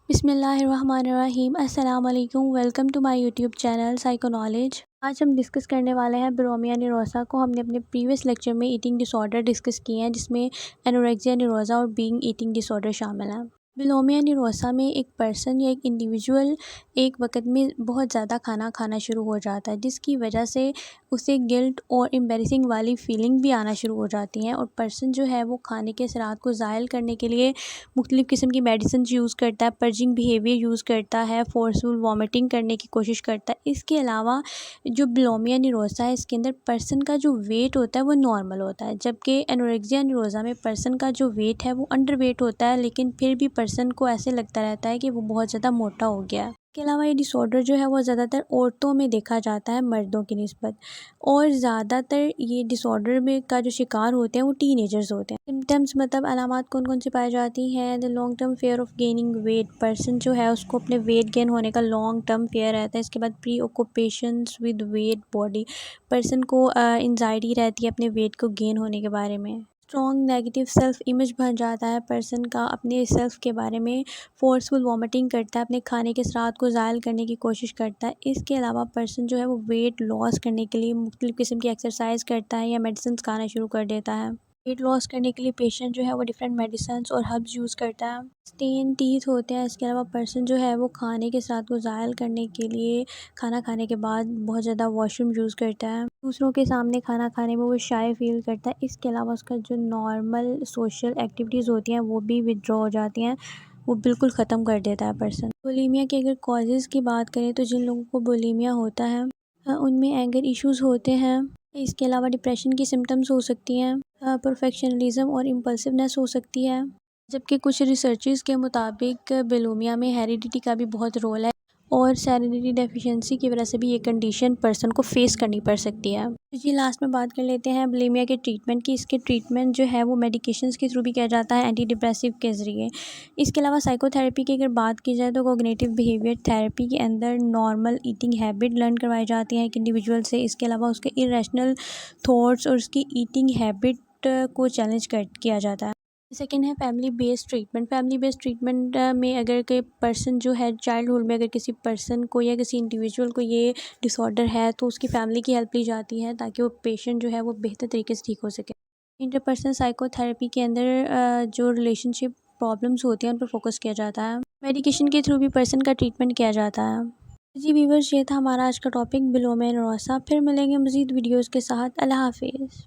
बिस्मिल्लाहिर्रहमानिर्रहीम अस्सलाम वालेकुम। Welcome to my YouTube channel Psycho Knowledge. आज हम डिस्कस करने वाले हैं बुलिमिया निरोसा को। हमने अपने प्रीवियस लेक्चर में ईटिंग डिसऑर्डर डिस्कस किए हैं, जिसमें एनोरेक्सिया निरोसा और बीइंग ईटिंग डिसऑर्डर शामिल हैं। बुलिमिया निरोसा में एक पर्सन या एक इंडिविजुअल एक वक्त में बहुत ज़्यादा खाना खाना शुरू हो जाता है, जिसकी वजह से उसे गिल्ट और एम्बैरेसिंग वाली फीलिंग भी आना शुरू हो जाती हैं। और पर्सन जो है वो खाने के असरात को ज़ायल करने के लिए मुख्तलिफ़ किस्म की मेडिसिन यूज़ करता है, पर्जिंग बिहेवियर यूज़ करता है, फोर्सफुल वॉमिटिंग करने की कोशिश करता है। इसके अलावा जो बुलिमिया निरोसा है, इसके अंदर पर्सन का जो वेट होता है वो नॉर्मल होता है, जबकि एनोरेक्सिया निरोसा में पर्सन का जो वेट है वो अंडर वेट होता है, लेकिन फिर भी पर्सन को ऐसे लगता रहता है कि वो बहुत ज़्यादा मोटा हो गया है। इसके अलावा ये डिसऑर्डर जो है वो ज़्यादातर औरतों में देखा जाता है मर्दों की निस्बत, और ज़्यादातर ये डिसऑर्डर में का जो शिकार होते हैं वो टीनेजर्स होते हैं। सिम्टम्स मतलब अलामात कौन कौन सी पाई जाती हैं? The long term fair of gaining weight, person जो है उसको अपने वेट गेन होने का लॉन्ग टर्म फेयर रहता है। इसके बाद pre occupations with weight body, person को एंजाइटी रहती है अपने वेट को गेन होने के बारे में। स्ट्रॉन्ग नेगेटिव सेल्फ इमेज बन जाता है पर्सन का अपने सेल्फ के बारे में। फोर्सफुल वॉमिटिंग करता है, अपने खाने के स्वाद को ज़ायल करने की कोशिश करता है। इसके अलावा पर्सन जो है वो वेट लॉस करने के लिए मुख्तलिफ़ किस्म की एक्सरसाइज करता है या मेडिसिन खाना शुरू कर देता है। वेट लॉस करने के लिए पेशेंट जो है वो डिफरेंट मेडिसिन्स और हर्ब्स यूज़ करता है। स्टेन टीथ होते हैं। इसके अलावा पर्सन जो है वो खाने के स्वाद को ज़ायल करने के लिए खाना खाने के बाद बहुत ज़्यादा वॉशरूम यूज़ करता है। दूसरों के सामने खाना खाने में वो शाय फील करता है। इसके अलावा उसका जो नॉर्मल सोशल एक्टिविटीज़ होती हैं वो भी विदड्रॉ हो जाती हैं, वो बिल्कुल ख़त्म कर देता है पर्सन। बुलिमिया के अगर कॉजेज़ की बात करें तो जिन लोगों को बुलिमिया होता है उनमें एंगर इश्यूज़ होते हैं। इसके अलावा डिप्रेशन की सिम्टम्स हो सकती हैं, परफेक्शनलिज्म और इम्पल्सिवनेस हो सकती है। जबकि कुछ रिसर्चेस के मुताबिक बुलिमिया में हेरिडिटी का भी बहुत रोल है, और सेरेनिटी डेफिशिएंसी की वजह से भी ये कंडीशन पर्सन को फेस करनी पड़ सकती है। तो जी लास्ट में बात कर लेते हैं बुलिमिया के ट्रीटमेंट की। इसके ट्रीटमेंट जो है वो मेडिकेशंस के थ्रू भी किया जाता है, एंटी डिप्रेसिव के ज़रिए। इसके अलावा साइकोथेरेपी की अगर बात की जाए तो कोग्निटिव बिहेवियर थेरेपी के अंदर नॉर्मल ईटिंग हैबिट लर्न करवाई जाती हैं एक इंडिविजुअल से। इसके अलावा उसके इरेशनल थॉट्स और उसकी ईटिंग हैबिट को चैलेंज किया जाता है। सेकेंड है family based treatment. Family based treatment में अगर कोई पर्सन जो है चाइल्डहुड में अगर किसी पर्सन को या किसी इंडिविजुअल को ये डिसऑर्डर है तो उसकी फैमिली की हेल्प ली जाती है, ताकि वो पेशेंट जो है वो बेहतर तरीके से ठीक हो सके। इंटरपर्सनल साइकोथेरेपी के अंदर जो रिलेशनशिप प्रॉब्लम्स होती हैं उन पर फोकस किया जाता है। मेडिकेशन के थ्रू भी पर्सन का ट्रीटमेंट किया जाता है। जी व्यूअर्स, ये था हमारा आज का टॉपिक बुलिमिया निरोसा। फिर मिलेंगे मज़ीद वीडियोज़ के साथ। अल्लाह हाफिज़।